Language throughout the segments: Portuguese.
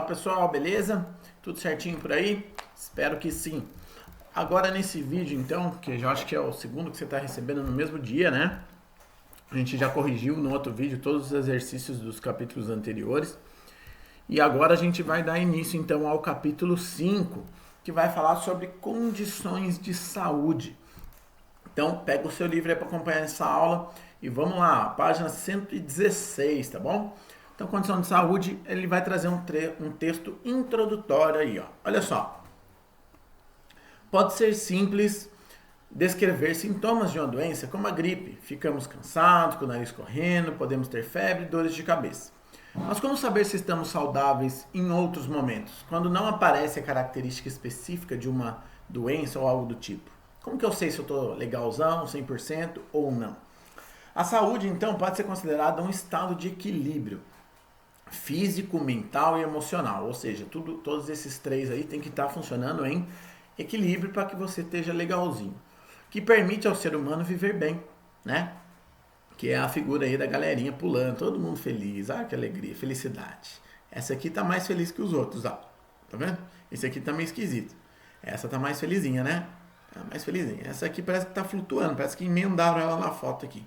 pessoal, beleza? Tudo certinho por aí? Espero que sim. Agora nesse vídeo então, que eu acho que é o segundo que você está recebendo no mesmo dia, né? A gente já corrigiu no outro vídeo todos os exercícios dos capítulos anteriores. E agora a gente vai dar início então ao capítulo 5, que vai falar sobre condições de saúde. Então pega o seu livro aí para acompanhar essa aula e vamos lá, página 116, tá bom? Então, condição de saúde, ele vai trazer um texto introdutório aí, ó. Olha só. Pode ser simples descrever sintomas de uma doença como a gripe. Ficamos cansados, com o nariz correndo, podemos ter febre e dores de cabeça. Mas como saber se estamos saudáveis em outros momentos, quando não aparece a característica específica de uma doença ou algo do tipo? Como que eu sei se eu estou legalzão, 100% ou não? A saúde, então, pode ser considerada um estado de equilíbrio físico, mental e emocional, ou seja, todos esses três aí tem que estar funcionando em equilíbrio para que você esteja legalzinho, que permite ao ser humano viver bem, né? Que é a figura aí da galerinha pulando, todo mundo feliz, que alegria, felicidade. Essa aqui tá mais feliz que os outros, ó, tá vendo? Esse aqui tá meio esquisito. Essa tá mais felizinha, né? Tá mais felizinha. Essa aqui parece que tá flutuando, parece que emendaram ela na foto aqui,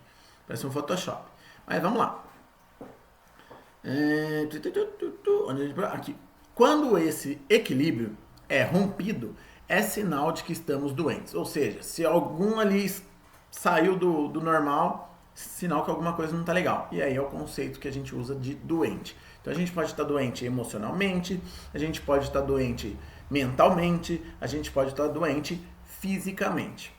parece um Photoshop. Mas vamos lá. Aqui. Quando esse equilíbrio é rompido, é sinal de que estamos doentes. Ou seja, se algum ali saiu do normal, sinal que alguma coisa não está legal. E aí é o conceito que a gente usa de doente. Então a gente pode estar doente emocionalmente, a gente pode estar doente mentalmente, a gente pode estar doente fisicamente.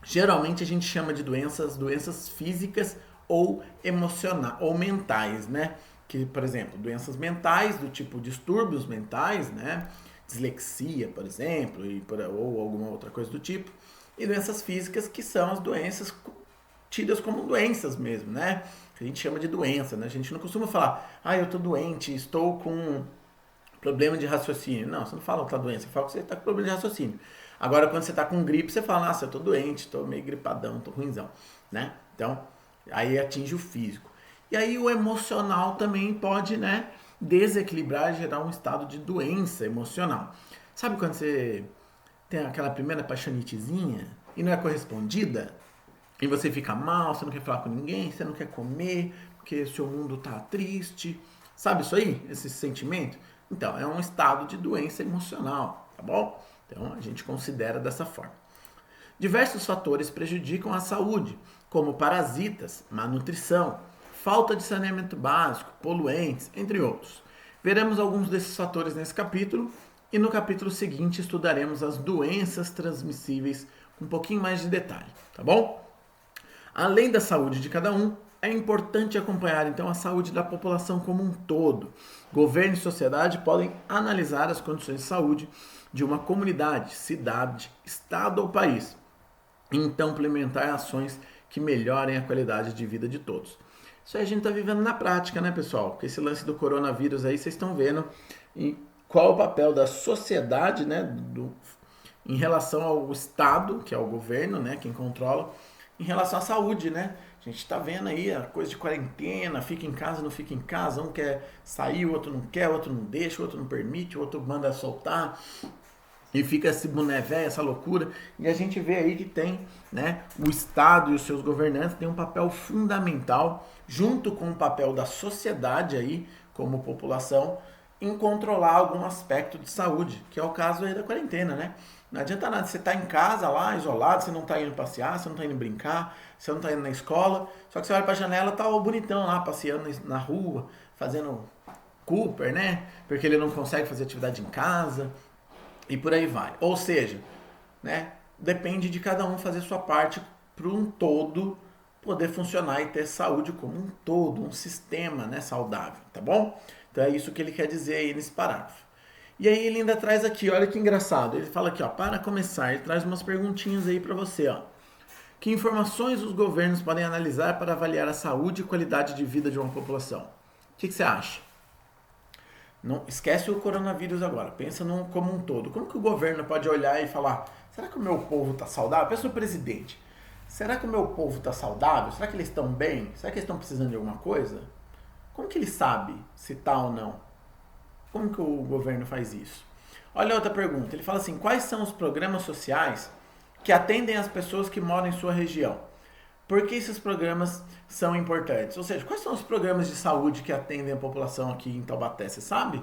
Geralmente a gente chama de doenças físicas ou emocionais ou mentais, né? Que, por exemplo, doenças mentais do tipo distúrbios mentais, né? Dislexia, por exemplo, ou alguma outra coisa do tipo. E doenças físicas, que são as doenças tidas como doenças mesmo, né? Que a gente chama de doença, né? A gente não costuma falar, eu tô doente, estou com problema de raciocínio. Não, você não fala outra doença, você fala que você está com problema de raciocínio. Agora, quando você está com gripe, você fala, eu tô doente, tô meio gripadão, tô ruinzão, né? Então, aí atinge o físico. E aí o emocional também pode, né, desequilibrar e gerar um estado de doença emocional. Sabe quando você tem aquela primeira paixonitezinha e não é correspondida? E você fica mal, você não quer falar com ninguém, você não quer comer, porque seu mundo tá triste. Sabe isso aí? Esse sentimento? Então, é um estado de doença emocional, tá bom? Então, a gente considera dessa forma. Diversos fatores prejudicam a saúde, como parasitas, má nutrição, falta de saneamento básico, poluentes, entre outros. Veremos alguns desses fatores nesse capítulo e no capítulo seguinte estudaremos as doenças transmissíveis com um pouquinho mais de detalhe, tá bom? Além da saúde de cada um, é importante acompanhar então a saúde da população como um todo. Governo e sociedade podem analisar as condições de saúde de uma comunidade, cidade, estado ou país, e então implementar ações que melhorem a qualidade de vida de todos. Isso aí a gente está vivendo na prática, né, pessoal? Com esse lance do coronavírus aí, vocês estão vendo qual o papel da sociedade, né, em relação ao Estado, que é o governo, né, quem controla, em relação à saúde, né? A gente está vendo aí a coisa de quarentena, fica em casa, não fica em casa, um quer sair, o outro não quer, o outro não deixa, o outro não permite, o outro manda soltar. E fica esse boné velho, essa loucura. E a gente vê aí que tem, né, o Estado e os seus governantes têm um papel fundamental, junto com o papel da sociedade aí, como população, em controlar algum aspecto de saúde, que é o caso aí da quarentena, né? Não adianta nada, você tá em casa lá, isolado, você não tá indo passear, você não tá indo brincar, você não tá indo na escola, só que você olha pra janela, tá o bonitão lá, passeando na rua, fazendo Cooper, né? Porque ele não consegue fazer atividade em casa, e por aí vai. Ou seja, né, depende de cada um fazer sua parte para um todo poder funcionar e ter saúde como um todo, um sistema, né, saudável, tá bom? Então é isso que ele quer dizer aí nesse parágrafo. E aí ele ainda traz aqui, olha que engraçado, ele fala aqui, ó, para começar, ele traz umas perguntinhas aí para você, ó. Que informações os governos podem analisar para avaliar a saúde e qualidade de vida de uma população? O que você acha? Não, esquece o coronavírus agora, pensa como um todo. Como que o governo pode olhar e falar, será que o meu povo está saudável? Pensa no presidente. Será que o meu povo está saudável? Será que eles estão bem? Será que eles estão precisando de alguma coisa? Como que ele sabe se está ou não? Como que o governo faz isso? Olha outra pergunta. Ele fala assim: quais são os programas sociais que atendem as pessoas que moram em sua região? Por que esses programas são importantes? Ou seja, quais são os programas de saúde que atendem a população aqui em Taubaté? Você sabe?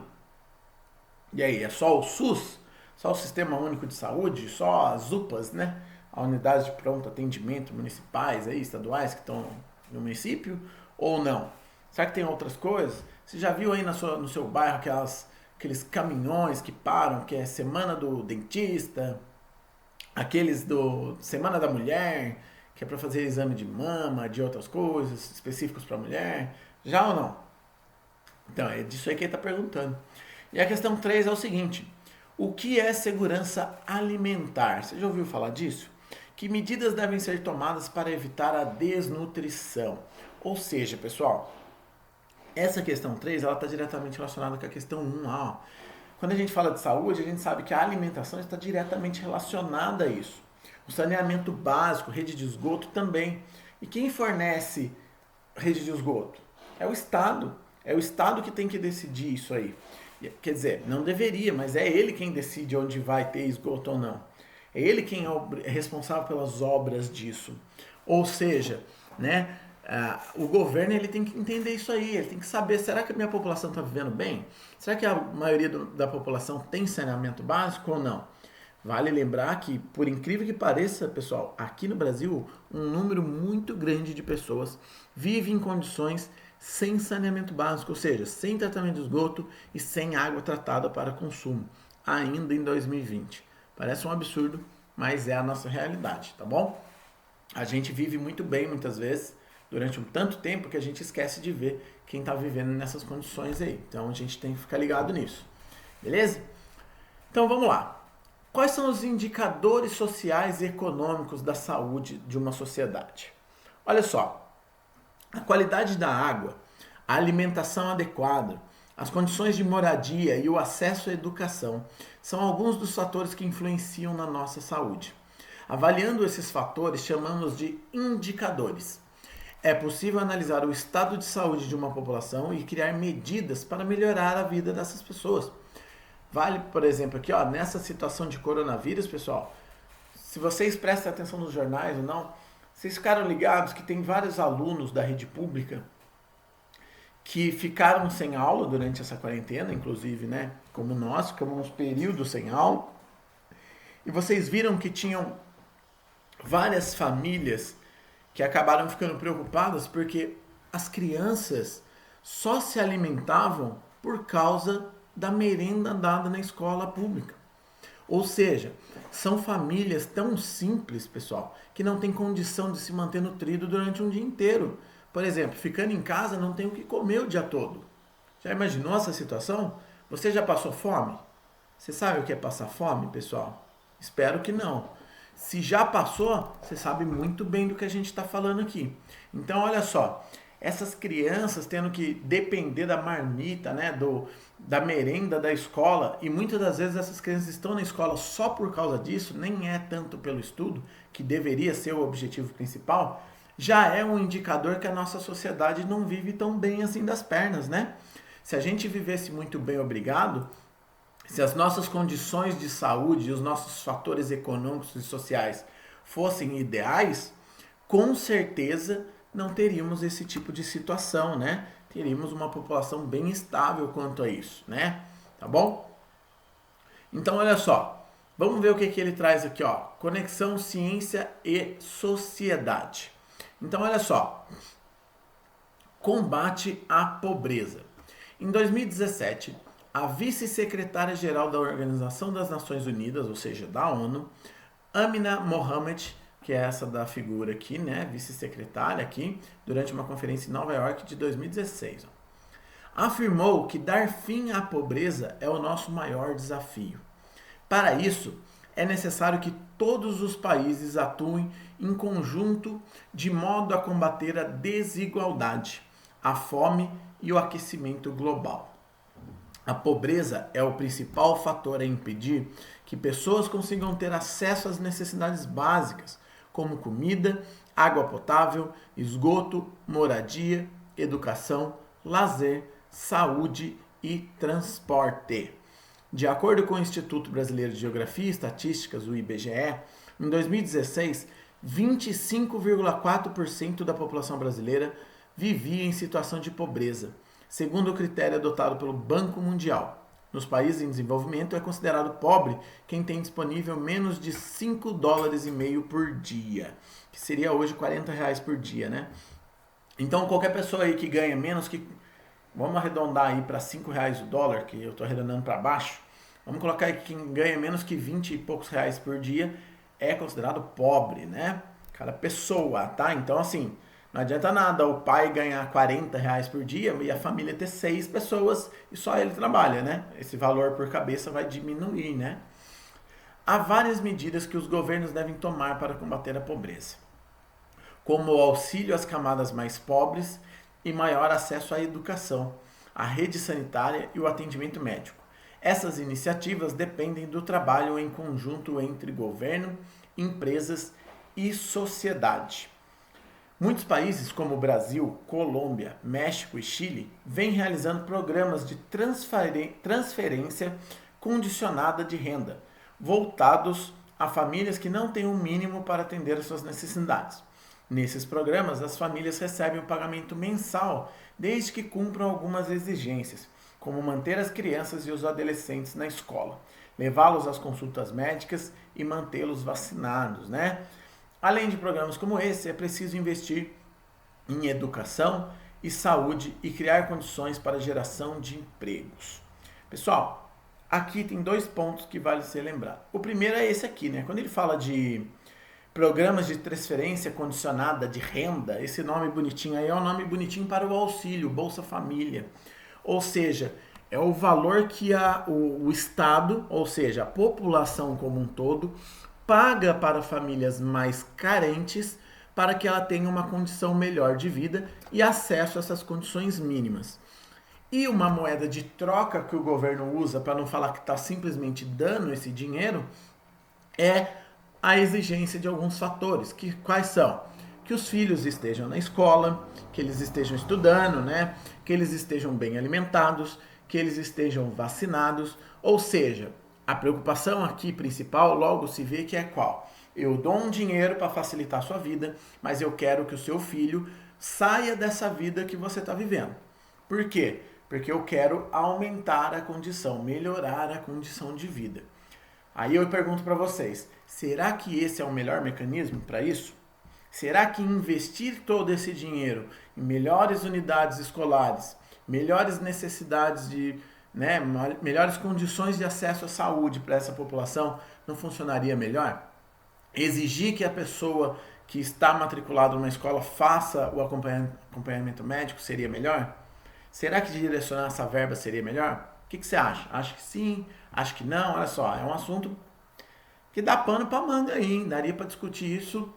E aí, é só o SUS? Só o Sistema Único de Saúde? Só as UPAs, né? A unidade de pronto atendimento municipais, aí, estaduais que estão no município? Ou não? Será que tem outras coisas? Você já viu aí no seu bairro aqueles caminhões que param, que é Semana do Dentista, aqueles do Semana da Mulher, que é para fazer exame de mama, de outras coisas específicos para mulher? Já ou não? Então, é disso aí que ele está perguntando. E a questão 3 é o seguinte: o que é segurança alimentar? Você já ouviu falar disso? Que medidas devem ser tomadas para evitar a desnutrição? Ou seja, pessoal, essa questão 3 ela está diretamente relacionada com a questão 1 lá. Ó. Quando a gente fala de saúde, a gente sabe que a alimentação está diretamente relacionada a isso. O saneamento básico, rede de esgoto também. E quem fornece rede de esgoto? É o Estado. É o Estado que tem que decidir isso aí. Quer dizer, não deveria, mas é ele quem decide onde vai ter esgoto ou não. É ele quem é responsável pelas obras disso. Ou seja, né, o governo ele tem que entender isso aí, ele tem que saber, será que a minha população está vivendo bem? Será que a maioria da população tem saneamento básico ou não? Vale lembrar que, por incrível que pareça, pessoal, aqui no Brasil, um número muito grande de pessoas vive em condições sem saneamento básico, ou seja, sem tratamento de esgoto e sem água tratada para consumo, ainda em 2020. Parece um absurdo, mas é a nossa realidade, tá bom? A gente vive muito bem muitas vezes, durante um tanto tempo que a gente esquece de ver quem está vivendo nessas condições aí. Então a gente tem que ficar ligado nisso, beleza? Então vamos lá. Quais são os indicadores sociais e econômicos da saúde de uma sociedade? Olha só, a qualidade da água, a alimentação adequada, as condições de moradia e o acesso à educação são alguns dos fatores que influenciam na nossa saúde. Avaliando esses fatores, chamamos de indicadores. É possível analisar o estado de saúde de uma população e criar medidas para melhorar a vida dessas pessoas. Vale, por exemplo, aqui, ó, nessa situação de coronavírus, pessoal, se vocês prestam atenção nos jornais ou não, vocês ficaram ligados que tem vários alunos da rede pública que ficaram sem aula durante essa quarentena, inclusive, né, como nós, ficamos uns períodos sem aula, e vocês viram que tinham várias famílias que acabaram ficando preocupadas porque as crianças só se alimentavam por causa da merenda dada na escola pública. Ou seja, são famílias tão simples, pessoal, que não tem condição de se manter nutrido durante um dia inteiro. Por exemplo, ficando em casa não tem o que comer o dia todo. Já imaginou essa situação? Você já passou fome? Você sabe o que é passar fome, pessoal? Espero que não. Se já passou, você sabe muito bem do que a gente está falando aqui. Então, olha só, essas crianças tendo que depender da marmita, né, da merenda da escola, e muitas das vezes essas crianças estão na escola só por causa disso, nem é tanto pelo estudo, que deveria ser o objetivo principal, já é um indicador que a nossa sociedade não vive tão bem assim das pernas, né? Se a gente vivesse muito bem, obrigado, se as nossas condições de saúde e os nossos fatores econômicos e sociais fossem ideais, com certeza não teríamos esse tipo de situação, né? Teríamos uma população bem estável quanto a isso, né? Tá bom? Então, olha só. Vamos ver o que ele traz aqui, ó. Conexão ciência e sociedade. Então, olha só. Combate à pobreza. Em 2017, a vice-secretária-geral da Organização das Nações Unidas, ou seja, da ONU, Amina Mohamed, que é essa da figura aqui, né, vice-secretária aqui, durante uma conferência em Nova York de 2016, afirmou que dar fim à pobreza é o nosso maior desafio. Para isso, é necessário que todos os países atuem em conjunto de modo a combater a desigualdade, a fome e o aquecimento global. A pobreza é o principal fator a impedir que pessoas consigam ter acesso às necessidades básicas, como comida, água potável, esgoto, moradia, educação, lazer, saúde e transporte. De acordo com o Instituto Brasileiro de Geografia e Estatísticas, o IBGE, em 2016, 25,4% da população brasileira vivia em situação de pobreza, segundo o critério adotado pelo Banco Mundial. Nos países em desenvolvimento, é considerado pobre quem tem disponível menos de $5,5 por dia, que seria hoje R$ 40 por dia, né? Então, qualquer pessoa aí que ganha menos que... Vamos arredondar aí para R$ 5 o dólar, que eu estou arredondando para baixo. Vamos colocar aí que quem ganha menos que 20 e poucos reais por dia é considerado pobre, né? Cada pessoa, tá? Então, assim, não adianta nada o pai ganhar R$ 40 por dia e a família ter 6 pessoas e só ele trabalha, né? Esse valor por cabeça vai diminuir, né? Há várias medidas que os governos devem tomar para combater a pobreza, como o auxílio às camadas mais pobres e maior acesso à educação, à rede sanitária e o atendimento médico. Essas iniciativas dependem do trabalho em conjunto entre governo, empresas e sociedade. Muitos países como Brasil, Colômbia, México e Chile vêm realizando programas de transferência condicionada de renda, voltados a famílias que não têm o mínimo para atender às suas necessidades. Nesses programas, as famílias recebem um pagamento mensal, desde que cumpram algumas exigências, como manter as crianças e os adolescentes na escola, levá-los às consultas médicas e mantê-los vacinados, né? Além de programas como esse, é preciso investir em educação e saúde e criar condições para a geração de empregos. Pessoal, aqui tem 2 pontos que vale ser lembrado. O primeiro é esse aqui, né? Quando ele fala de programas de transferência condicionada de renda, esse nome bonitinho aí é um nome bonitinho para o auxílio, Bolsa Família. Ou seja, é o valor que o Estado, ou seja, a população como um todo, paga para famílias mais carentes para que ela tenha uma condição melhor de vida e acesso a essas condições mínimas. E uma moeda de troca que o governo usa, para não falar que está simplesmente dando esse dinheiro, é a exigência de alguns fatores. Quais são? Que os filhos estejam na escola, que eles estejam estudando, né? Que eles estejam bem alimentados, que eles estejam vacinados. Ou seja, a preocupação aqui principal logo se vê que é qual? Eu dou um dinheiro para facilitar a sua vida, mas eu quero que o seu filho saia dessa vida que você está vivendo. Por quê? Porque eu quero aumentar a condição, melhorar a condição de vida. Aí eu pergunto para vocês, será que esse é o melhor mecanismo para isso? Será que investir todo esse dinheiro em melhores unidades escolares, melhores necessidades de, né, melhores condições de acesso à saúde para essa população não funcionaria melhor? Exigir que a pessoa que está matriculada numa escola faça o acompanhamento médico seria melhor? Será que direcionar essa verba seria melhor? O que você acha? Acho que sim, acho que não. Olha só, é um assunto que dá pano para manga aí, hein? Daria para discutir isso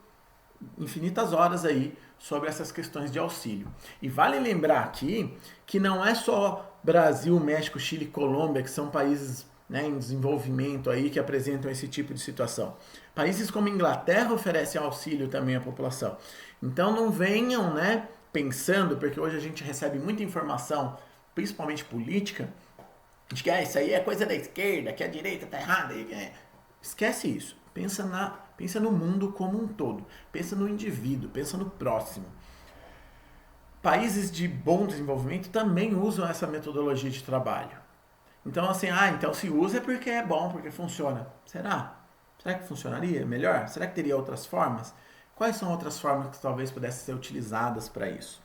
infinitas horas aí sobre essas questões de auxílio. E vale lembrar aqui que não é só Brasil, México, Chile e Colômbia que são países, né, em desenvolvimento aí que apresentam esse tipo de situação. Países como Inglaterra oferecem auxílio também à população. Então não venham, né, pensando, porque hoje a gente recebe muita informação, principalmente política, de que isso aí é coisa da esquerda, que a direita tá errada. Esquece isso. Pensa no mundo como um todo. Pensa no indivíduo, pensa no próximo. Países de bom desenvolvimento também usam essa metodologia de trabalho. Então, assim, então se usa é porque é bom, porque funciona. Será? Será que funcionaria melhor? Será que teria outras formas? Quais são outras formas que talvez pudessem ser utilizadas para isso?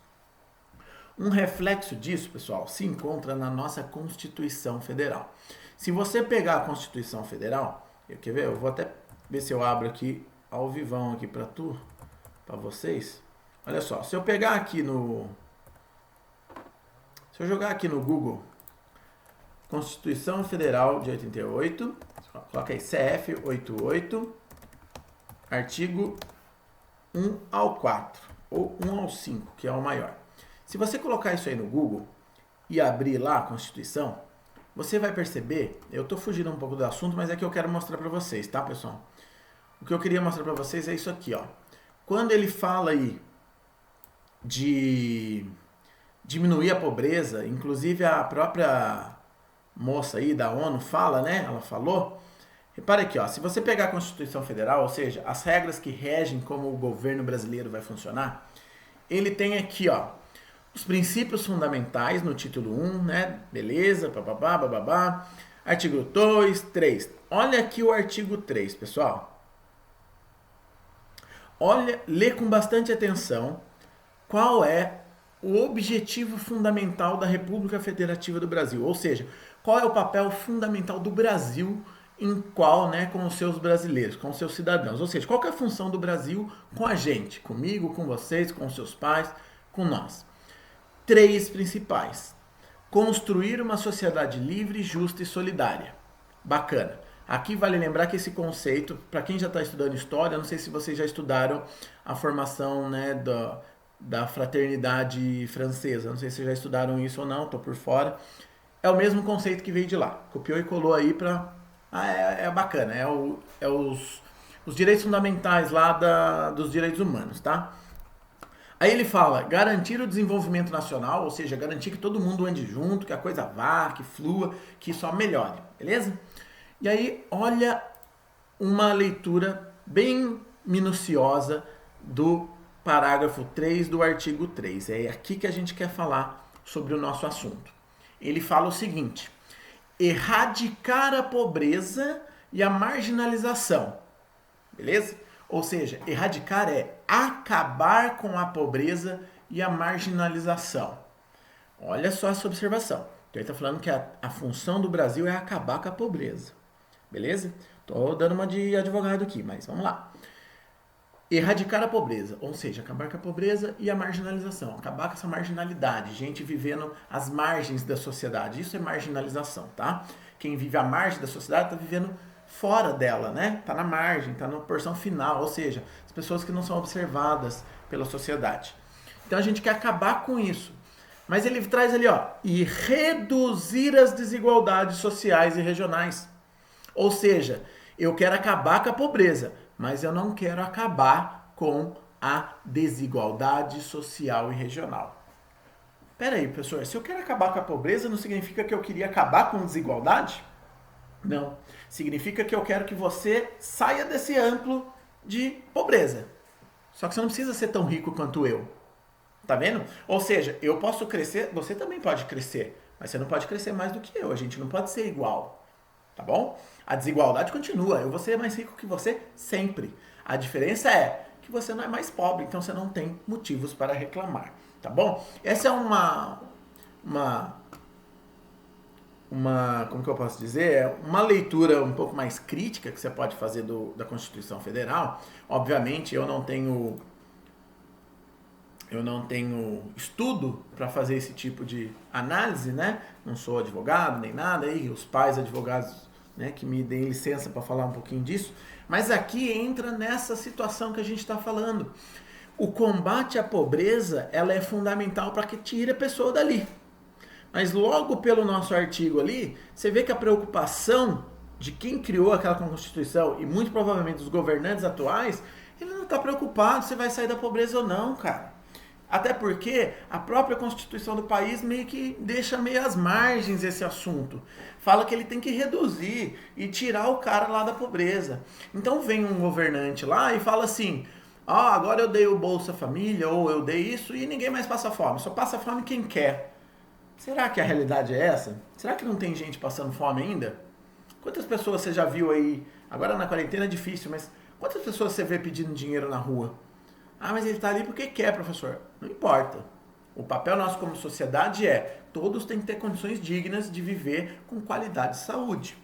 Um reflexo disso, pessoal, se encontra na nossa Constituição Federal. Se você pegar a Constituição Federal, quer ver? Eu vou até ver se eu abro aqui ao vivão aqui para vocês. Olha só, se eu pegar aqui se eu jogar aqui no Google Constituição Federal de 88, coloca aí CF 88, artigo 1 ao 4, ou 1 ao 5, que é o maior. Se você colocar isso aí no Google e abrir lá a Constituição, você vai perceber, eu estou fugindo um pouco do assunto, mas é que eu quero mostrar para vocês, tá, pessoal? O que eu queria mostrar para vocês é isso aqui, ó. Quando ele fala aí diminuir a pobreza, inclusive a própria moça aí da ONU fala, né? Ela falou. Repare aqui, ó, se você pegar a Constituição Federal, ou seja, as regras que regem como o governo brasileiro vai funcionar, ele tem aqui, ó, os princípios fundamentais no título 1, né? Beleza, bababá, bababá. Artigo 2, 3. Olha aqui o artigo 3, pessoal. Olha, lê com bastante atenção qual é o objetivo fundamental da República Federativa do Brasil, ou seja, qual é o papel fundamental do Brasil em qual, né, com os seus brasileiros, com os seus cidadãos, ou seja, qual que é a função do Brasil com a gente, comigo, com vocês, com os seus pais, com nós. 3 principais. Construir uma sociedade livre, justa e solidária. Bacana. Aqui vale lembrar que esse conceito, para quem já está estudando história, não sei se vocês já estudaram a formação, né, da fraternidade francesa, não sei se vocês já estudaram isso ou não, estou por fora. É o mesmo conceito que veio de lá. Copiou e colou aí para... é bacana, os direitos fundamentais lá dos direitos humanos, tá? Aí ele fala, garantir o desenvolvimento nacional, ou seja, garantir que todo mundo ande junto, que a coisa vá, que flua, que só melhore, beleza? E aí, olha uma leitura bem minuciosa do parágrafo 3 do artigo 3. É aqui que a gente quer falar sobre o nosso assunto. Ele fala o seguinte, erradicar a pobreza e a marginalização, beleza? Ou seja, erradicar é acabar com a pobreza e a marginalização. Olha só essa observação. Então ele está falando que a função do Brasil é acabar com a pobreza. Beleza? Estou dando uma de advogado aqui, mas vamos lá. Erradicar a pobreza, ou seja, acabar com a pobreza e a marginalização. Acabar com essa marginalidade, gente vivendo às margens da sociedade. Isso é marginalização, tá? Quem vive à margem da sociedade está vivendo fora dela, né? Tá na margem, tá na porção final, ou seja, as pessoas que não são observadas pela sociedade. Então a gente quer acabar com isso. Mas ele traz ali, ó, e reduzir as desigualdades sociais e regionais. Ou seja, eu quero acabar com a pobreza, mas eu não quero acabar com a desigualdade social e regional. Pera aí, professor, se eu quero acabar com a pobreza, não significa que eu queria acabar com a desigualdade? Não. Significa que eu quero que você saia desse amplo de pobreza. Só que você não precisa ser tão rico quanto eu. Tá vendo? Ou seja, eu posso crescer, você também pode crescer, mas você não pode crescer mais do que eu. A gente não pode ser igual. Tá bom? A desigualdade continua. Eu vou ser mais rico que você sempre. A diferença é que você não é mais pobre, então você não tem motivos para reclamar. Tá bom? Essa é uma como que eu posso dizer, é uma leitura um pouco mais crítica que você pode fazer da Constituição Federal. Obviamente, eu não tenho estudo para fazer esse tipo de análise, né? Não sou advogado nem nada, aí os pais advogados, né, que me deem licença para falar um pouquinho disso. Mas aqui entra nessa situação que a gente está falando. O combate à pobreza, ela é fundamental para que tire a pessoa dali. Mas logo pelo nosso artigo ali, você vê que a preocupação de quem criou aquela Constituição, e muito provavelmente os governantes atuais, ele não está preocupado se vai sair da pobreza ou não, cara. Até porque a própria Constituição do país meio que deixa meio às margens esse assunto. Fala que ele tem que reduzir e tirar o cara lá da pobreza. Então vem um governante lá e fala assim, agora eu dei o Bolsa Família, ou eu dei isso, e ninguém mais passa fome. Só passa fome quem quer. Será que a realidade é essa? Será que não tem gente passando fome ainda? Quantas pessoas você já viu aí? Agora na quarentena é difícil, mas quantas pessoas você vê pedindo dinheiro na rua? Mas ele está ali porque quer, professor. Não importa. O papel nosso como sociedade é, todos têm que ter condições dignas de viver com qualidade de saúde.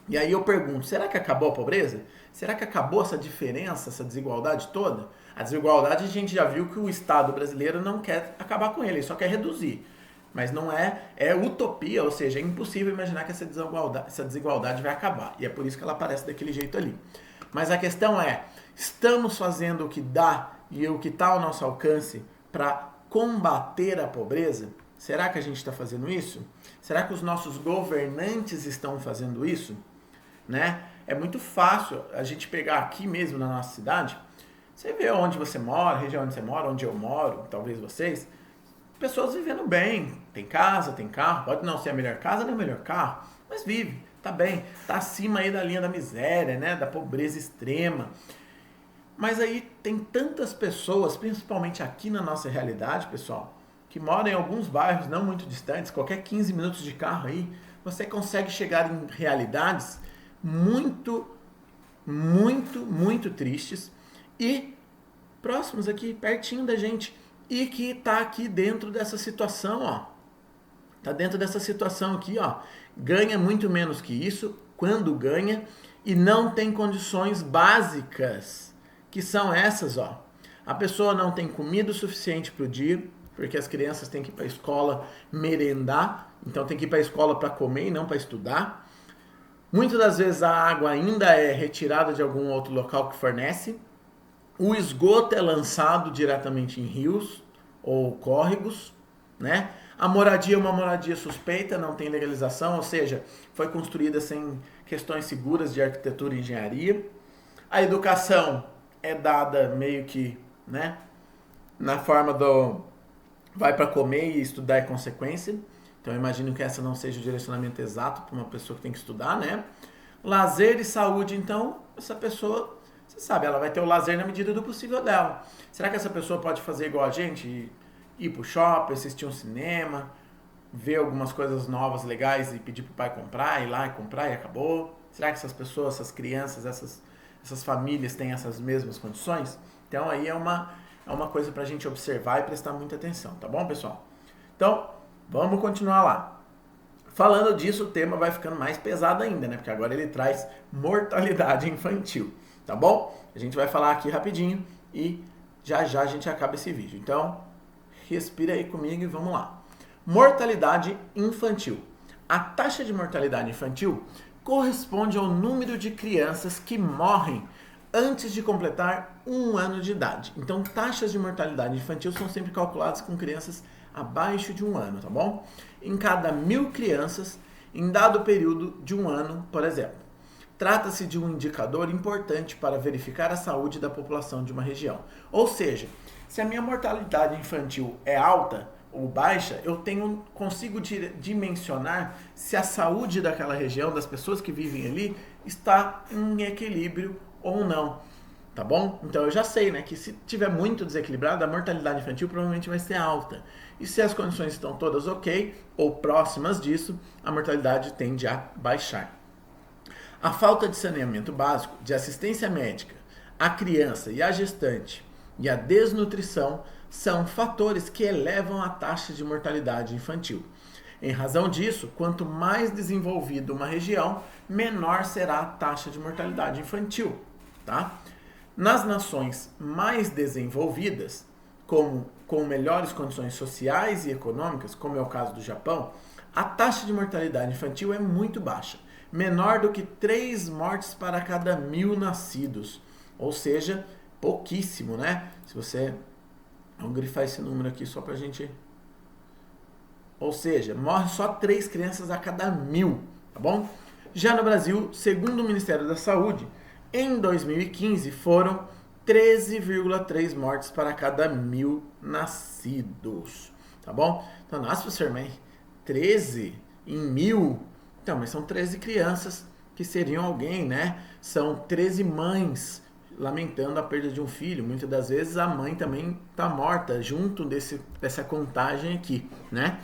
E aí eu pergunto, será que acabou a pobreza? Será que acabou essa diferença, essa desigualdade toda? A desigualdade a gente já viu que o Estado brasileiro não quer acabar com ele só quer reduzir. Mas não é utopia, ou seja, é impossível imaginar que essa desigualdade vai acabar. E é por isso que ela aparece daquele jeito ali. Mas a questão é, estamos fazendo o que dá e o que está ao nosso alcance para combater a pobreza? Será que a gente está fazendo isso? Será que os nossos governantes estão fazendo isso? Né? É muito fácil a gente pegar aqui mesmo na nossa cidade, você vê onde você mora, a região onde você mora, onde eu moro, talvez vocês, pessoas vivendo bem, tem casa, tem carro, pode não ser a melhor casa nem o melhor carro, mas vive, tá bem, tá acima aí da linha da miséria, né, da pobreza extrema. Mas aí tem tantas pessoas, principalmente aqui na nossa realidade, pessoal, que moram em alguns bairros não muito distantes, qualquer 15 minutos de carro aí, você consegue chegar em realidades muito, muito tristes e próximos aqui, pertinho da gente, e que tá aqui dentro dessa situação, ó. Tá dentro dessa situação aqui, ó. Ganha muito menos que isso, quando ganha, e não tem condições básicas, que são essas, ó. A pessoa não tem comida o suficiente para o dia, porque as crianças têm que ir para a escola merendar, então tem que ir para a escola para comer e não para estudar. Muitas das vezes a água ainda é retirada de algum outro local que fornece. O esgoto é lançado diretamente em rios ou córregos, né? A moradia é uma moradia suspeita, não tem legalização, ou seja, foi construída sem questões seguras de arquitetura e engenharia. A educação é dada meio que, né, na forma do vai para comer e estudar é consequência. Então eu imagino que essa não seja o direcionamento exato para uma pessoa que tem que estudar, né? Lazer e saúde, então, essa pessoa, você sabe, ela vai ter o lazer na medida do possível dela. Será que essa pessoa pode fazer igual a gente? Ir pro shopping, assistir um cinema, ver algumas coisas novas, legais e pedir pro pai comprar, ir lá e comprar e acabou? Será que essas pessoas, essas crianças, essas famílias têm essas mesmas condições? Então aí é uma coisa pra gente observar e prestar muita atenção, tá bom, pessoal? Então, vamos continuar lá. Falando disso, o tema vai ficando mais pesado ainda, né? Porque agora ele traz mortalidade infantil, tá bom? A gente vai falar aqui rapidinho e já a gente acaba esse vídeo. Então, respira aí comigo e vamos lá. Mortalidade infantil. A taxa de mortalidade infantil corresponde ao número de crianças que morrem antes de completar 1 ano de idade. Então, taxas de mortalidade infantil são sempre calculadas com crianças abaixo de 1 ano, tá bom? Em cada 1.000 crianças, em dado período de 1 ano, por exemplo. Trata-se de um indicador importante para verificar a saúde da população de uma região. Ou seja, se a minha mortalidade infantil é alta ou baixa, eu consigo dimensionar se a saúde daquela região, das pessoas que vivem ali, está em equilíbrio ou não, tá bom? Então eu já sei, né, que se tiver muito desequilibrado, a mortalidade infantil provavelmente vai ser alta. E se as condições estão todas ok, ou próximas disso, a mortalidade tende a baixar. A falta de saneamento básico, de assistência médica, à criança e à gestante, e a desnutrição são fatores que elevam a taxa de mortalidade infantil. Em razão disso, quanto mais desenvolvida uma região, menor será a taxa de mortalidade infantil, tá? Nas nações mais desenvolvidas, com melhores condições sociais e econômicas, como é o caso do Japão, a taxa de mortalidade infantil é muito baixa, menor do que 3 mortes para cada 1.000 nascidos, ou seja, pouquíssimo, né? Se você... Vamos grifar esse número aqui só pra gente... Ou seja, morre só 3 crianças a cada 1.000, tá bom? Já no Brasil, segundo o Ministério da Saúde, em 2015 foram 13,3 mortes para cada 1.000 nascidos, tá bom? Então, nossa, professor, mas 13 em 1.000? Então, mas são 13 crianças que seriam alguém, né? São 13 mães lamentando a perda de um filho. Muitas das vezes a mãe também está morta junto dessa contagem aqui, né?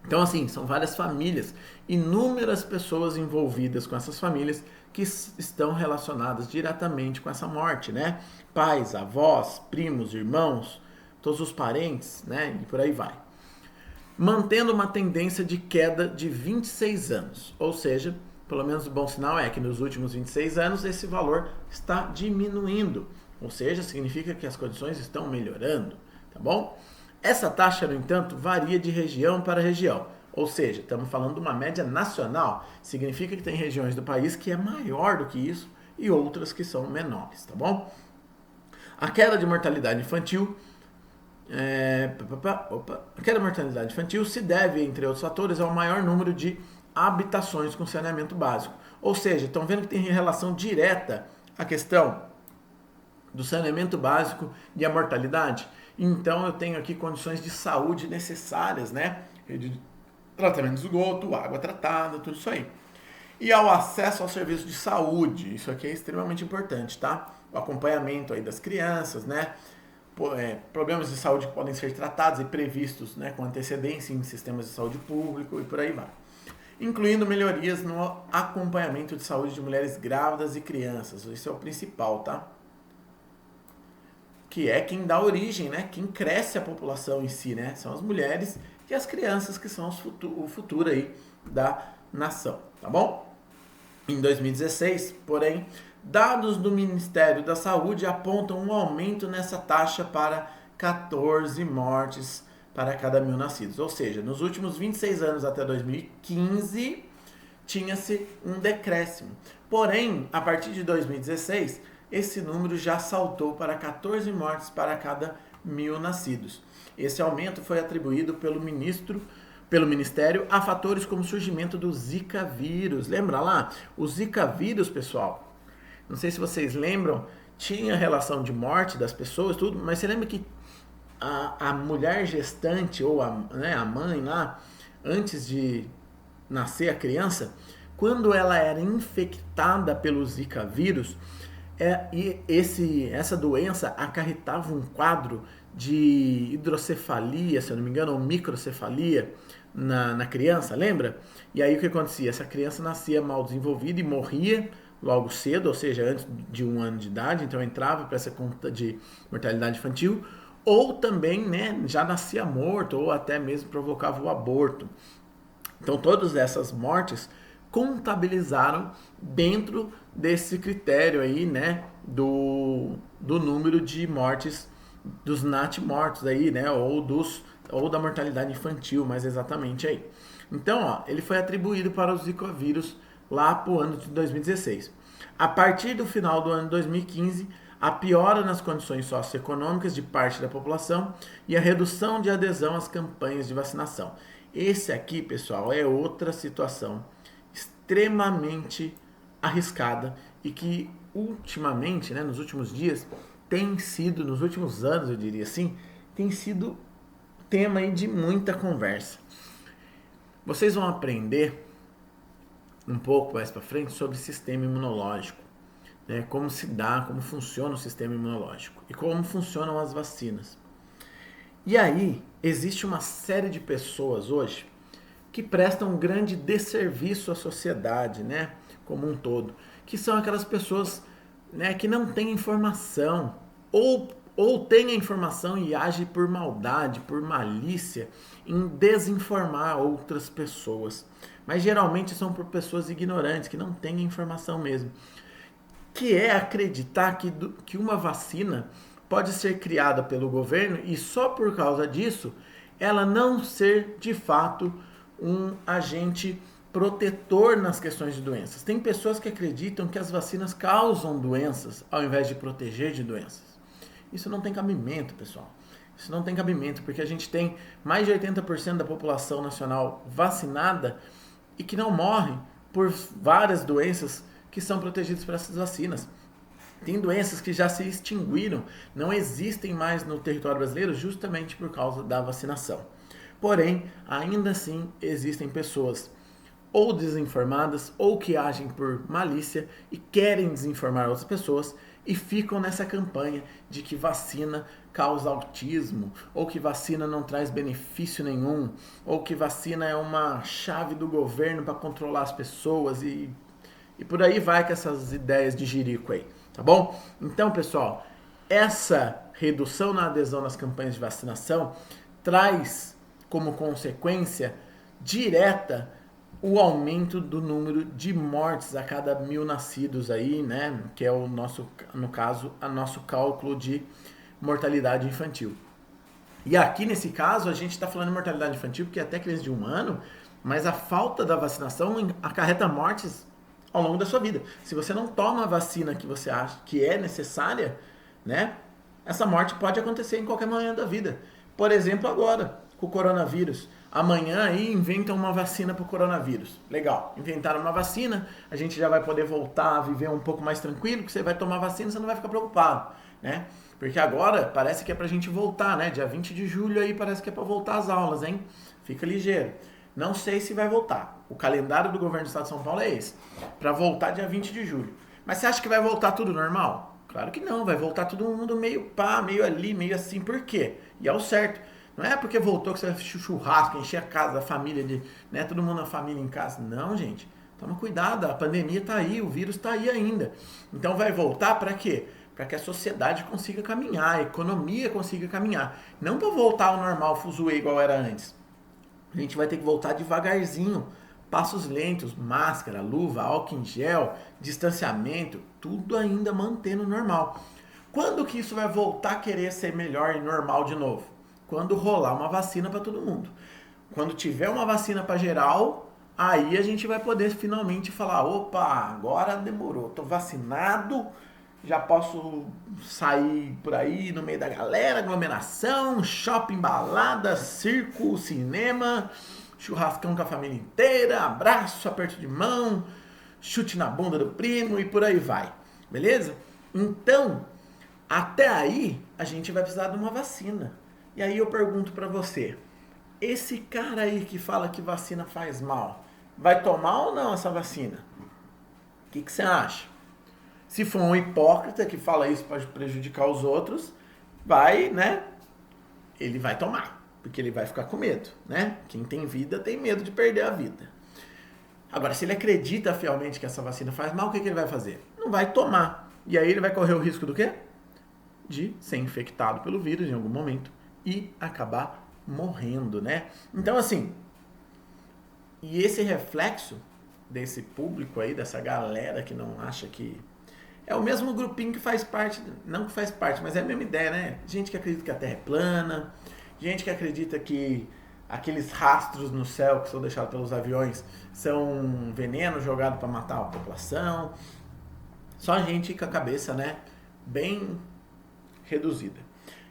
Então, assim, são várias famílias, inúmeras pessoas envolvidas com essas famílias que estão relacionadas diretamente com essa morte, né? Pais, avós, primos, irmãos, todos os parentes, né? E por aí vai. Mantendo uma tendência de queda de 26 anos, ou seja, pelo menos o bom sinal é que nos últimos 26 anos esse valor está diminuindo, ou seja, significa que as condições estão melhorando, tá bom? Essa taxa, no entanto, varia de região para região, ou seja, estamos falando de uma média nacional, significa que tem regiões do país que é maior do que isso e outras que são menores, tá bom? A queda de mortalidade infantil A queda da mortalidade infantil se deve, entre outros fatores, ao maior número de habitações com saneamento básico. Ou seja, estão vendo que tem relação direta a questão do saneamento básico e a mortalidade. Então eu tenho aqui condições de saúde necessárias, né? Rede de tratamento de esgoto, água tratada, tudo isso aí. E ao acesso ao serviço de saúde, isso aqui é extremamente importante, tá? O acompanhamento aí das crianças, né? Problemas de saúde que podem ser tratados e previstos, né, com antecedência em sistemas de saúde público e por aí vai. Incluindo melhorias no acompanhamento de saúde de mulheres grávidas e crianças. Isso é o principal, tá? Que é quem dá origem, né? Quem cresce a população em si, né? São as mulheres e as crianças que são o futuro aí da nação, tá bom? Em 2016, porém, dados do Ministério da Saúde apontam um aumento nessa taxa para 14 mortes para cada 1.000 nascidos. Ou seja, nos últimos 26 anos até 2015, tinha-se um decréscimo. Porém, a partir de 2016, esse número já saltou para 14 mortes para cada 1.000 nascidos. Esse aumento foi atribuído pelo Ministério a fatores como o surgimento do Zika vírus. Lembra lá? O Zika vírus, pessoal, não sei se vocês lembram, tinha relação de morte das pessoas, tudo, mas você lembra que a mulher gestante ou a mãe lá, antes de nascer a criança, quando ela era infectada pelo Zika vírus, essa doença acarretava um quadro de hidrocefalia, se eu não me engano, ou microcefalia na criança, lembra? E aí o que acontecia? Essa criança nascia mal desenvolvida e morria logo cedo, ou seja, antes de 1 ano de idade, então entrava para essa conta de mortalidade infantil, ou também, né, já nascia morto, ou até mesmo provocava o aborto. Então todas essas mortes contabilizaram dentro desse critério aí, né, do número de mortes dos natimortos aí, né, ou da mortalidade infantil, mais exatamente aí. Então, ó, ele foi atribuído para o Zika vírus lá para o ano de 2016. A partir do final do ano de 2015, a piora nas condições socioeconômicas de parte da população e a redução de adesão às campanhas de vacinação. Esse aqui, pessoal, é outra situação extremamente arriscada e que ultimamente, né, nos últimos dias, tem sido, nos últimos anos, eu diria assim, tem sido tema aí de muita conversa. Vocês vão aprender um pouco mais para frente sobre sistema imunológico, né, como se dá, como funciona o sistema imunológico e como funcionam as vacinas. E aí, existe uma série de pessoas hoje que prestam um grande desserviço à sociedade, né, como um todo, que são aquelas pessoas, né, que não têm informação ou têm a informação e agem por maldade, por malícia, em desinformar outras pessoas. Mas geralmente são por pessoas ignorantes, que não têm informação mesmo. Que é acreditar que uma vacina pode ser criada pelo governo e só por causa disso ela não ser de fato um agente protetor nas questões de doenças. Tem pessoas que acreditam que as vacinas causam doenças ao invés de proteger de doenças. Isso não tem cabimento, pessoal. Isso não tem cabimento, porque a gente tem mais de 80% da população nacional vacinada e que não morre por várias doenças que são protegidas por essas vacinas. Tem doenças que já se extinguiram, não existem mais no território brasileiro justamente por causa da vacinação. Porém, ainda assim existem pessoas ou desinformadas ou que agem por malícia e querem desinformar outras pessoas e ficam nessa campanha de que vacina causa autismo, ou que vacina não traz benefício nenhum, ou que vacina é uma chave do governo para controlar as pessoas e por aí vai com essas ideias de jirico aí, tá bom? Então, pessoal, essa redução na adesão nas campanhas de vacinação traz como consequência direta o aumento do número de mortes a cada 1.000 nascidos aí, né? Que é o nosso, no caso, o nosso cálculo de mortalidade infantil. E aqui nesse caso a gente está falando de mortalidade infantil porque é até criança de 1 ano, mas a falta da vacinação acarreta mortes ao longo da sua vida. Se você não toma a vacina que você acha que é necessária, né? Essa morte pode acontecer em qualquer momento da vida. Por exemplo, agora, com o coronavírus. Amanhã aí inventam uma vacina para o coronavírus. Legal, inventaram uma vacina, a gente já vai poder voltar a viver um pouco mais tranquilo, que você vai tomar vacina, você não vai ficar preocupado, né? Porque agora parece que é pra gente voltar, né? Dia 20 de julho aí parece que é pra voltar as aulas, hein? Fica ligeiro. Não sei se vai voltar. O calendário do governo do estado de São Paulo é esse. Pra voltar dia 20 de julho. Mas você acha que vai voltar tudo normal? Claro que não, vai voltar todo mundo meio pá, meio ali, meio assim. Por quê? E é o certo. Não é porque voltou que você vai churrasco, encher a casa da família, né? Todo mundo na família em casa. Não, gente. Toma cuidado, a pandemia tá aí, o vírus tá aí ainda. Então vai voltar pra quê? Para que a sociedade consiga caminhar, a economia consiga caminhar. Não para voltar ao normal, fuzuê igual era antes. A gente vai ter que voltar devagarzinho, passos lentos, máscara, luva, álcool em gel, distanciamento, tudo ainda mantendo normal. Quando que isso vai voltar a querer ser melhor e normal de novo? Quando rolar uma vacina para todo mundo. Quando tiver uma vacina para geral, aí a gente vai poder finalmente falar, opa, agora demorou, tô vacinado, já posso sair por aí no meio da galera, aglomeração, shopping, balada, circo, cinema, churrascão com a família inteira, abraço, aperto de mão, chute na bunda do primo e por aí vai. Beleza? Então, até aí, a gente vai precisar de uma vacina. E aí eu pergunto pra você, esse cara aí que fala que vacina faz mal, vai tomar ou não essa vacina? O que você acha? Se for um hipócrita que fala isso para prejudicar os outros, vai, né? Ele vai tomar, porque ele vai ficar com medo, né? Quem tem vida tem medo de perder a vida. Agora, se ele acredita fielmente que essa vacina faz mal, o que ele vai fazer? Não vai tomar. E aí ele vai correr o risco do quê? De ser infectado pelo vírus em algum momento e acabar morrendo, né? Então, assim, e esse reflexo desse público aí, dessa galera que não acha que... É o mesmo grupinho que faz parte, não que faz parte, mas é a mesma ideia, né? Gente que acredita que a Terra é plana, gente que acredita que aqueles rastros no céu que são deixados pelos aviões são veneno jogado para matar a população. Só gente com a cabeça, né, bem reduzida.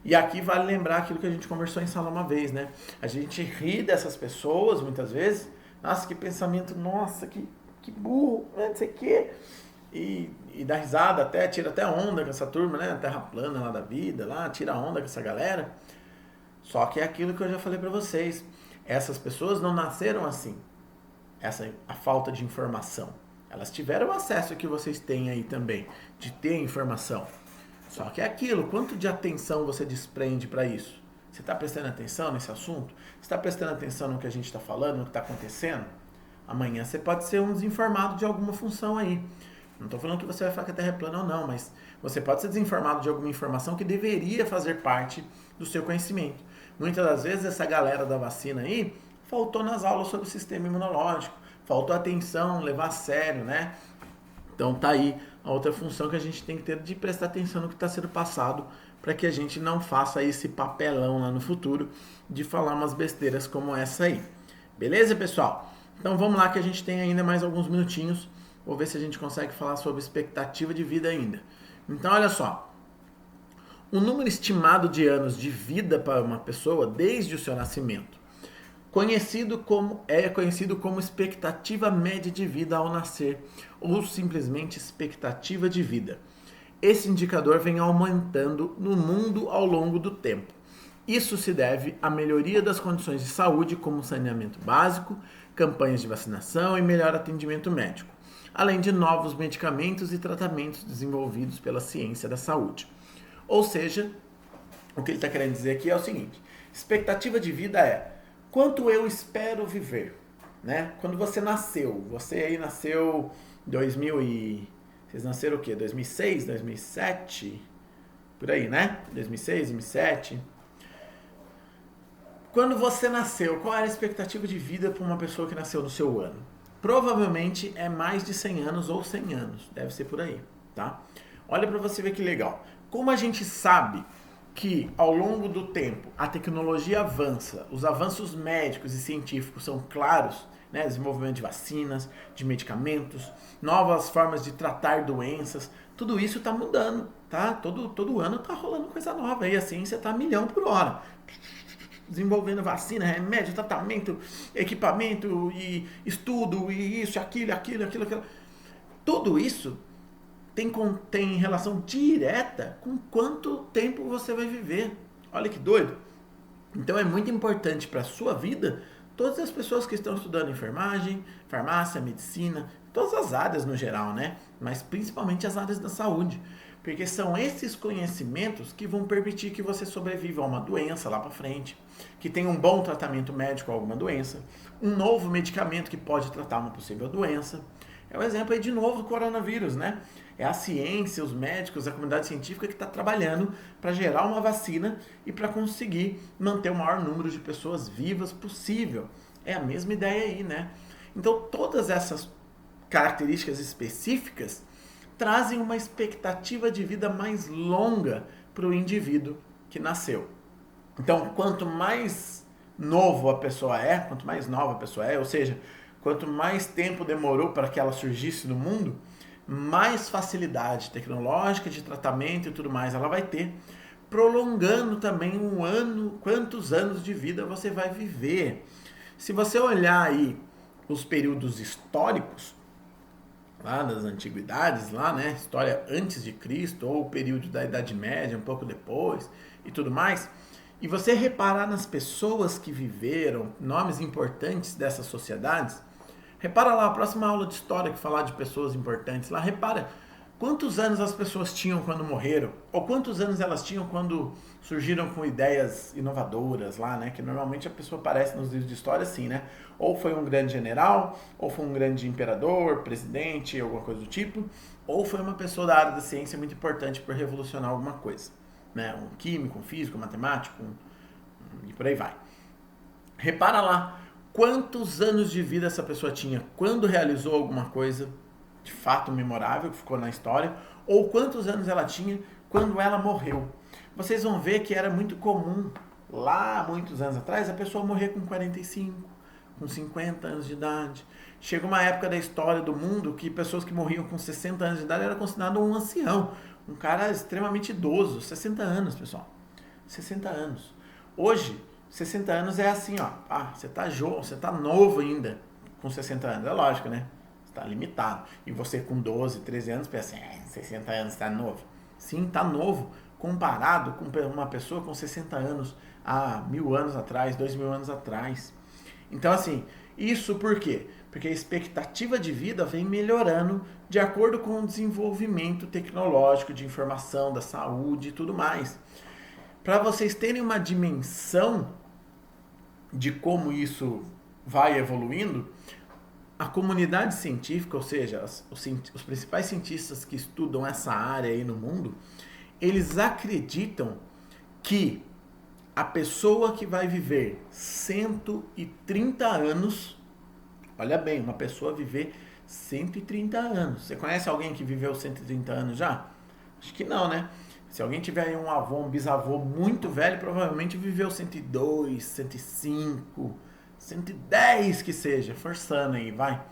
E aqui vale lembrar aquilo que a gente conversou em sala uma vez, né? A gente ri dessas pessoas, muitas vezes. Nossa, que pensamento, nossa, que burro, não sei o quê. E dá risada até, tira até onda com essa turma, né? Terra plana lá da vida, lá, tira onda com essa galera. Só que é aquilo que eu já falei pra vocês. Essas pessoas não nasceram assim. Essa é a falta de informação. Elas tiveram acesso que vocês têm aí também, de ter informação. Só que é aquilo, quanto de atenção você desprende para isso? Você está prestando atenção nesse assunto? Você está prestando atenção no que a gente está falando, no que está acontecendo? Amanhã você pode ser um desinformado de alguma função aí. Não estou falando que você vai falar que a Terra é plana ou não, mas você pode ser desinformado de alguma informação que deveria fazer parte do seu conhecimento. Muitas das vezes essa galera da vacina aí faltou nas aulas sobre o sistema imunológico, faltou atenção, levar a sério, né? Então tá aí a outra função que a gente tem que ter de prestar atenção no que está sendo passado para que a gente não faça esse papelão lá no futuro de falar umas besteiras como essa aí. Beleza, pessoal? Então vamos lá que a gente tem ainda mais alguns minutinhos. Vou ver se a gente consegue falar sobre expectativa de vida ainda. Então, olha só. O número estimado de anos de vida para uma pessoa desde o seu nascimento é conhecido como expectativa média de vida ao nascer, ou simplesmente expectativa de vida. Esse indicador vem aumentando no mundo ao longo do tempo. Isso se deve à melhoria das condições de saúde, como saneamento básico, campanhas de vacinação e melhor atendimento médico, além de novos medicamentos e tratamentos desenvolvidos pela ciência da saúde. Ou seja, o que ele está querendo dizer aqui é o seguinte: expectativa de vida é quanto eu espero viver, né? Quando você nasceu, você aí nasceu 2000 e... Vocês nasceram o quê? 2006, 2007? Por aí, né? 2006, 2007. Quando você nasceu, qual era a expectativa de vida para uma pessoa que nasceu no seu ano? Provavelmente é mais de 100 anos ou 100 anos. Deve ser por aí, tá? Olha para você ver que legal. Como a gente sabe que ao longo do tempo a tecnologia avança, os avanços médicos e científicos são claros, né? Desenvolvimento de vacinas, de medicamentos, novas formas de tratar doenças, tudo isso está mudando, tá? Todo ano está rolando coisa nova e a ciência está a milhão por hora. desenvolvendo vacina, remédio, tratamento, equipamento e estudo e isso, aquilo. Tudo isso tem relação direta com quanto tempo você vai viver. Olha que doido. Então é muito importante para a sua vida todas as pessoas que estão estudando enfermagem, farmácia, medicina, todas as áreas no geral, né? Mas principalmente as áreas da saúde. Porque são esses conhecimentos que vão permitir que você sobreviva a uma doença lá para frente, que tenha um bom tratamento médico a alguma doença, um novo medicamento que pode tratar uma possível doença. É o exemplo aí de novo do coronavírus, né? É a ciência, os médicos, a comunidade científica que está trabalhando para gerar uma vacina e para conseguir manter o maior número de pessoas vivas possível. É a mesma ideia aí, né? Então todas essas características específicas trazem uma expectativa de vida mais longa para o indivíduo que nasceu. Então, quanto mais novo a pessoa é, quanto mais nova a pessoa é, ou seja, quanto mais tempo demorou para que ela surgisse no mundo, mais facilidade tecnológica de tratamento e tudo mais ela vai ter, prolongando também um ano, quantos anos de vida você vai viver. Se você olhar aí os períodos históricos, lá das antiguidades, lá, né, história antes de Cristo, ou o período da Idade Média, um pouco depois, e tudo mais, e você reparar nas pessoas que viveram, nomes importantes dessas sociedades, repara lá, a próxima aula de história que falar de pessoas importantes, lá, repara quantos anos as pessoas tinham quando morreram, ou quantos anos elas tinham quando surgiram com ideias inovadoras lá, né? Que normalmente a pessoa aparece nos livros de história assim, né? Ou foi um grande general, ou foi um grande imperador, presidente, alguma coisa do tipo, ou foi uma pessoa da área da ciência muito importante por revolucionar alguma coisa, né? Um químico, um físico, um matemático, e por aí vai. Repara lá quantos anos de vida essa pessoa tinha quando realizou alguma coisa de fato memorável, que ficou na história, ou quantos anos ela tinha quando ela morreu. Vocês vão ver que era muito comum, lá muitos anos atrás, a pessoa morrer com 45, com 50 anos de idade. Chega uma época da história do mundo que pessoas que morriam com 60 anos de idade era considerado um ancião, um cara extremamente idoso, 60 anos, pessoal. 60 anos. Hoje, 60 anos é assim, ó, você tá novo ainda com 60 anos, é lógico, né? Está limitado. E você com 12, 13 anos pensa, 60 anos está novo. Sim, está novo, comparado com uma pessoa com 60 anos há 1000 anos atrás, 2000 anos atrás. Então, assim, isso por quê? Porque a expectativa de vida vem melhorando de acordo com o desenvolvimento tecnológico de informação, da saúde e tudo mais. Para vocês terem uma dimensão de como isso vai evoluindo, a comunidade científica, ou seja, os principais cientistas que estudam essa área aí no mundo, eles acreditam que a pessoa que vai viver 130 anos, olha bem, uma pessoa viver 130 anos. Você conhece alguém que viveu 130 anos já? Acho que não, né? Se alguém tiver aí um avô, um bisavô muito velho, provavelmente viveu 102, 105, 110 que seja, forçando aí, vai.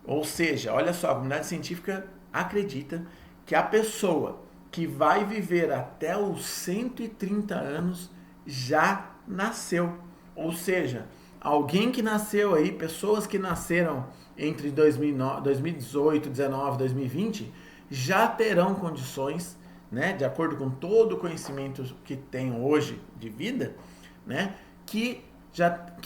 Ou seja, olha só, a comunidade científica acredita que a pessoa que vai viver até os 130 anos já nasceu. Ou seja, alguém que nasceu aí, pessoas que nasceram entre 2018, 19, 2020, já terão condições, né, de acordo com todo o conhecimento que tem hoje de vida, né, que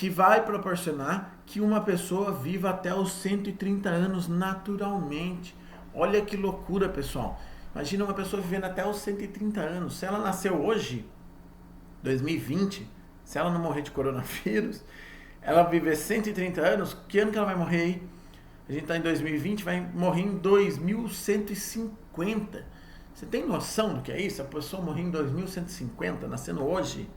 vai proporcionar que uma pessoa viva até os 130 anos naturalmente. Olha que loucura, pessoal. Imagina uma pessoa vivendo até os 130 anos. Se ela nasceu hoje, 2020, se ela não morrer de coronavírus, ela viver 130 anos, que ano que ela vai morrer aí? A gente está em 2020, vai morrer em 2150. Você tem noção do que é isso? A pessoa morrer em 2150, nascendo hoje?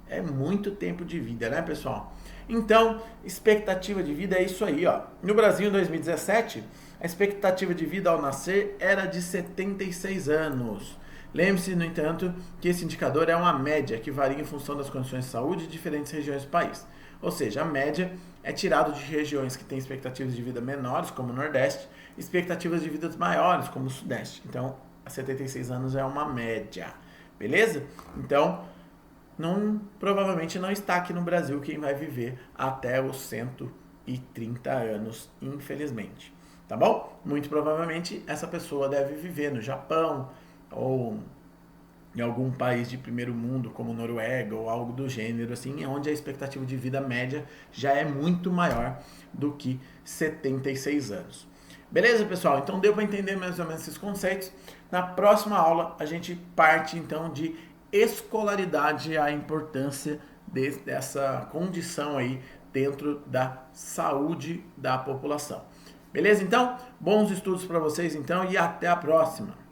É muito tempo de vida, né, pessoal? Então, expectativa de vida é isso aí, ó. No Brasil, em 2017, a expectativa de vida ao nascer era de 76 anos. Lembre-se, no entanto, que esse indicador é uma média que varia em função das condições de saúde de diferentes regiões do país. Ou seja, a média é tirado de regiões que têm expectativas de vida menores, como o Nordeste, e expectativas de vida maiores, como o Sudeste. Então, 76 anos é uma média, beleza? Então, provavelmente não está aqui no Brasil quem vai viver até os 130 anos, infelizmente. Tá bom? Muito provavelmente essa pessoa deve viver no Japão ou em algum país de primeiro mundo, como Noruega ou algo do gênero, assim, onde a expectativa de vida média já é muito maior do que 76 anos. Beleza, pessoal? Então deu para entender mais ou menos esses conceitos. Na próxima aula a gente parte então de escolaridade e a importância dessa condição aí dentro da saúde da população. Beleza? Então, bons estudos para vocês então e até a próxima.